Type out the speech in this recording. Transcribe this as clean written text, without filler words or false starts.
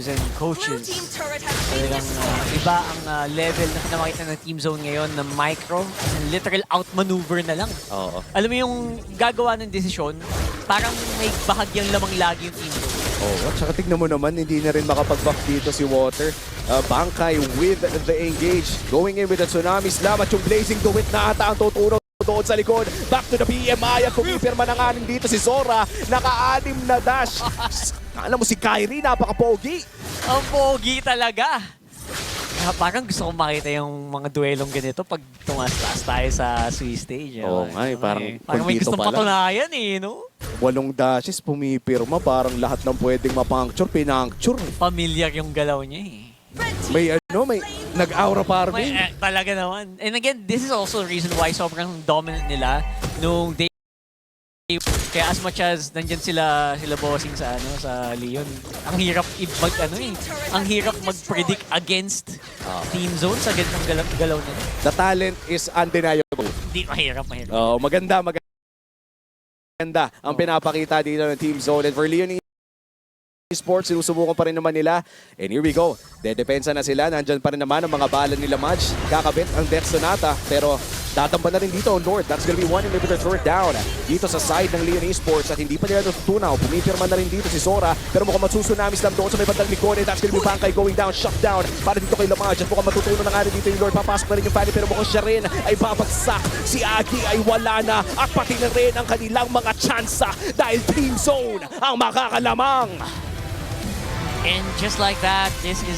players and coaches. Talagang iba ang level na pinakita ng Team Zone ngayon na micro, literal outmaneuver na lang. Oo. Alam mo yung gagawa ng desisyon, parang may bahagyang lamang lagi yung Team Zone. Oh, at saka tignan mo naman, hindi na rin makapag-back dito si Water. Bangkay with the engage. Going in with the Tsunami Slam at yung Blazing Duwit na ata ang tutunaw doon sa likod. Back to the PMI at kumipirma na nga rin dito si Zora. Naka-anim na dash. Alam mo si Kyrie, napaka-pogi. Ang pogi talaga! Parang gusto kong makita yung mga duelong ganito pag tumastas tayo sa Swiss stage. Oo nga parang may kung dito gustong pa lang. patunayan no? 8 dashes, pumipirma. Parang lahat ng pwedeng mapuncture, pinancture. Familiar yung galaw niya May nag-aura farming. Talaga naman. And again, this is also the reason why sobrang dominant nila nung day. Kaya as much as nandyan sila bossing sa sa Leon, ang hirap ang hirap mag-predict against Team Zone sa ganitong galaw nila. The talent is undeniable. Hindi, mahirap. Oh, maganda ang pinapakita dito ng Team Zone. And for Leon Esports, sinusubukan pa rin naman nila. And here we go. Dedepensa na sila. Nandyan pa rin naman ang mga bala nila match. Kakabit ang Death Sonata. Pero tatamba na rin dito on North. That's gonna be one inhibitor third down. Dito sa side ng Leon Esports at hindi pa nila natutunaw. Pumipirma na rin dito si Zora. Pero mukhang matsusunamis lang doon sa may bandang likod. And that's gonna be Bangkay going down, shut down. Para dito kay Lamaj. At mukhang matutunan na nga rin dito yung Lord. Papasok na rin yung Fanny. Pero mukhang siya rin ay babagsak. Si Agi ay wala na. At pati na rin ang kanilang mga tsansa. Dahil Team Zone ang makakalamang. And just like that, this is